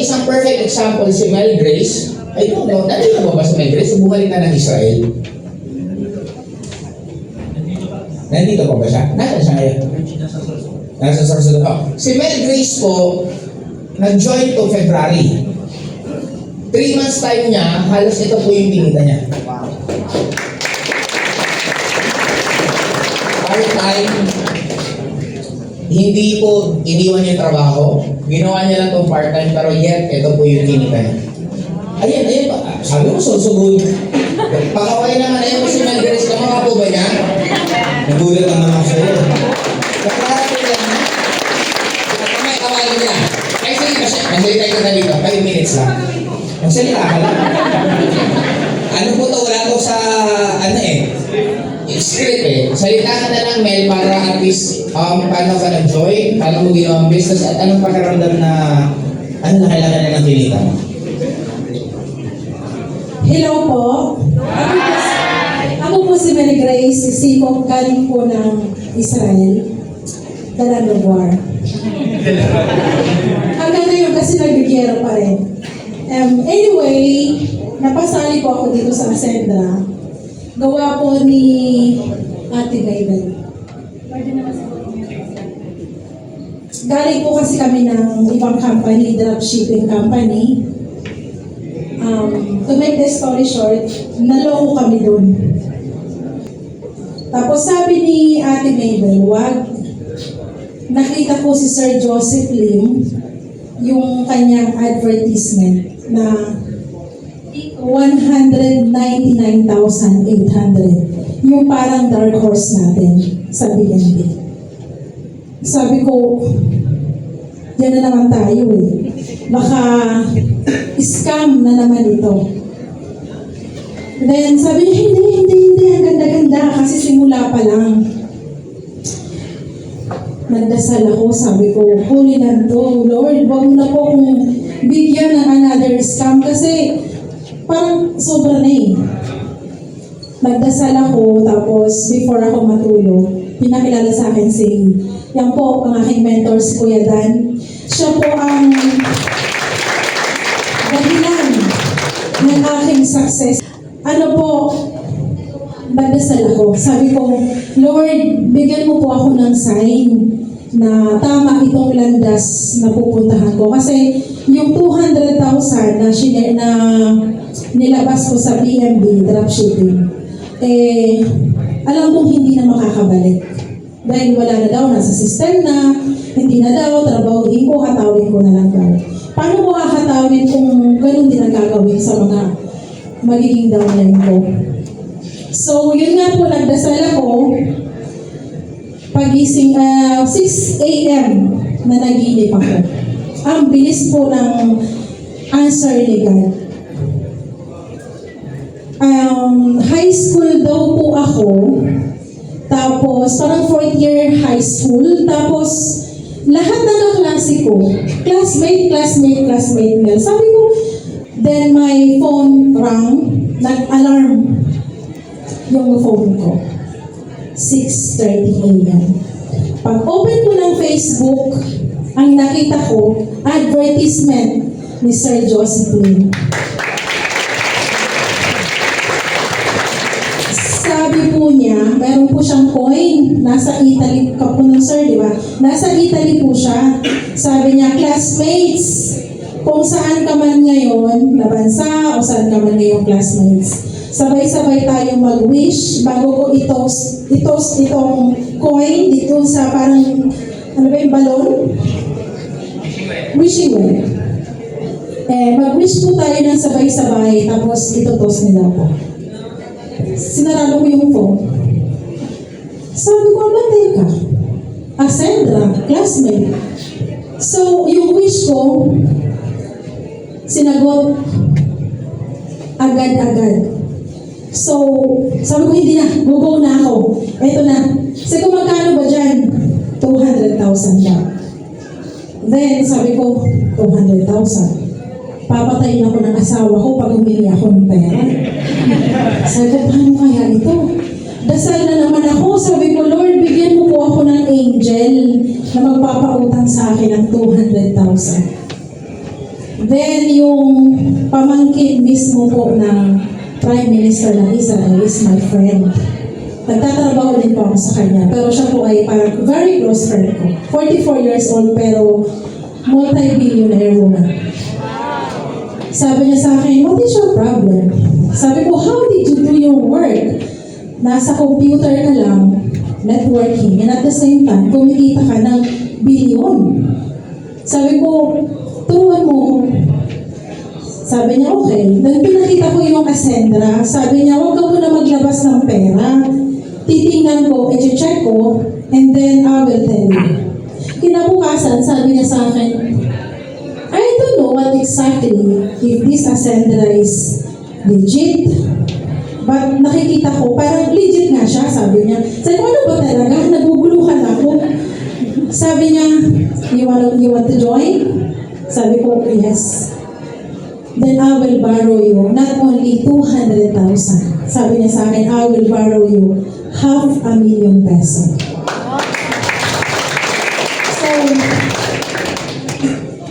isang perfect example si Mel Grace. I don't know, nandito ba si Mel Grace? Bumalik na ng Israel. Nandito pa ba siya? Nasaan siya ngayon? Nasa Sorsogon. Oh. Si Mel Grace po, nag-join to February. 3 months time niya, halos ito po yung kinita niya. Part-time, hindi po iniwan yung trabaho. Ginawa niya lang itong part-time, pero yet, ito po yung kinita niya. Ayan pa. Sabi mo, Sorsogon. Pakaway naman ayun si Mel Grace. Kamaka po ba niya? Nagulat ang mga sa'yo. Kaklaro po yan. Kamay, kawalan niya. Ay, sige, masalita ko na dito. 5 minutes lang. Magsalita ka lang. Ano po to? Wala po sa, script eh. Salita ka na lang, Mel, para at least, paano ka nag-join, paano mo ginawang business, at anong pakiramdam na, ano na kailangan na ng kinita mo? Hello po. Ako po si Mel Grace, sisipong galing po ng Israel. Dalanogwar. Hanggang ngayon kasi nagbigero pa rin. Anyway, napasali po ako dito sa Ascendra. Gawa po ni Ate Baybel. Galing po kasi kami ng ibang company, dropshipping company. To make the story short, naloko kami dun. Tapos sabi ni Ate Mabel, wag. Nakita ko si Sir Joseph Lim, yung kanyang advertisement na 199,800. Yung parang dark horse natin sa BNB. Sabi ko, yan na naman tayo eh. Baka scam na naman ito. Then sabi niya, hindi, ang ganda-ganda kasi simula pa lang. Nagdasal ako, sabi ko, Holy na to, Lord, wag mo na po kung bigyan ng another scam kasi parang sobra na eh. Nagdasal ako, tapos before ako matulog, pinakilala sa akin si, yan po ang aking mentor, si Kuya Dan. Siya po ang dahilan ng aking success. Ano po, nagdasal ako. Sabi ko, Lord, bigyan mo po ako ng sign na tama itong landas na pupuntahan ko. Kasi yung 200,000 na nilabas ko sa BNB, dropshipping, alam kong hindi na makakabalik. Dahil wala na daw, nasa system na, hindi na daw, trabahuin ko, hatawin ko na lang daw. Paano ko hahatawin kung ganun din ang gagawin sa mga magiging downline ko? So, yun nga po, nagdasal ako. Pagising, 6 a.m. na naginip ako. Ang bilis po ng answer ni God. High school daw po ako. Tapos, parang 4th year high school. Tapos, lahat na ng klase ko, classmate. Sabi ko, then my phone rang, nag-alarm yung phone ko. 6:30 a.m. Pag open ko ng Facebook, ang nakita ko, advertisement ni Sir Joseph Lim. Sabi po niya, meron po siyang coin. Nasa Italy ka po nun, sir, di ba? Nasa Italy po siya. Sabi niya, classmates, kung saan ka man ngayon na bansa o saan ka man ngayon, classmates, sabay-sabay tayong mag-wish bago ko itos itong coin dito sa parang, ano ba yung balon? Wishing well. Mag-wish po tayo ng sabay-sabay tapos itotos nila po. Sinarado ko yung phone. Sabi ko, teka, Ascendra, classmate. So, yung wish ko, sinagot agad-agad. So, sabi ko, hindi na, go na ako. Eto na. Sabi ko, magkano ba dyan? 200,000 na. Then, sabi ko, 200,000. Papatayin ako ng asawa ko pag humili ako ng pera. Sabi ko, paano kaya ito? Dasal na naman ako. Sabi ko, Lord, bigyan mo po ako ng angel na magpapautang sa akin ng 200,000. Then, yung pamangkin mismo po ng Prime Minister ng Israel is my friend. Nagtatrabaho din po ako sa kanya. Pero siya po ay parang very close friend ko. 44 years old pero multi-billionaire woman. Sabi niya sa akin, what is your problem? Sabi ko, how did you do your work? Nasa computer ka lang, networking, and at the same time, kumikita ka ng billion. Sabi ko, turuan mo. Sabi niya, okay. Then pinakita ko yung Cassandra. Sabi niya, huwag ka muna maglabas ng pera. Titingnan ko, i-check ko, and then I will tell you. Kinabukasan, sabi niya sa akin, I don't know what exactly if this Cassandra is legit. But nakikita ko, parang legit nga siya, sabi niya. Sabi ko, ano ba talaga? Naguguluhan ako. Sabi niya, you want to join? Sabi ko, yes. Then I will borrow you not only 200,000. Sabi niya sa akin, I will borrow you 500,000 peso. So,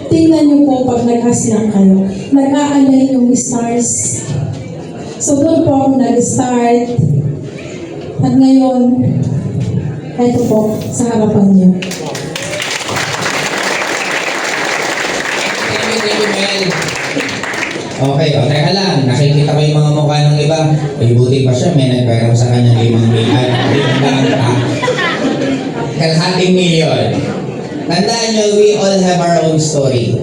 tingnan niyo po pag nag-aslang kayo. Nag-aalay yung stars. So doon po ako nag-start. At ngayon, ito po, sa harapan niyo. Thank you, Mel. Okay, o teka lang. Nakikita ko yung mga mukha ng iba. Ay, buti pa siya. May nagpairam sa kanya 5 million. Kalahating milyon. Tandaan nyo, we all have our own story.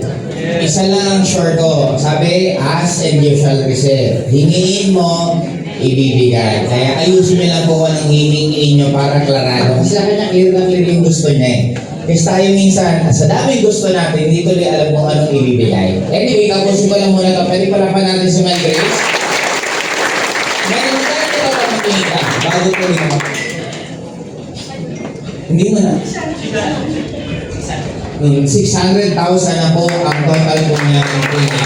Isa lang ang short ko. Sabi, ask and you shall receive. Hingiin mo, ibibigay. Kaya ayusin nyo lang po kung anong hihingin nyo para klarado. Kasi sa kanya, clear na clear yung gusto niya eh. Kasi tayo minsan, sa daming gusto natin, hindi tuloy alam kung anong ibibigay. Anyway, tapusin ko lang muna ito. Pwede pala pa natin si Mel Grace. Meron tayo ito pa makikita. Bago ko rin ako. Hindi mo na. 600,000 na po ang total po niya ng clinic.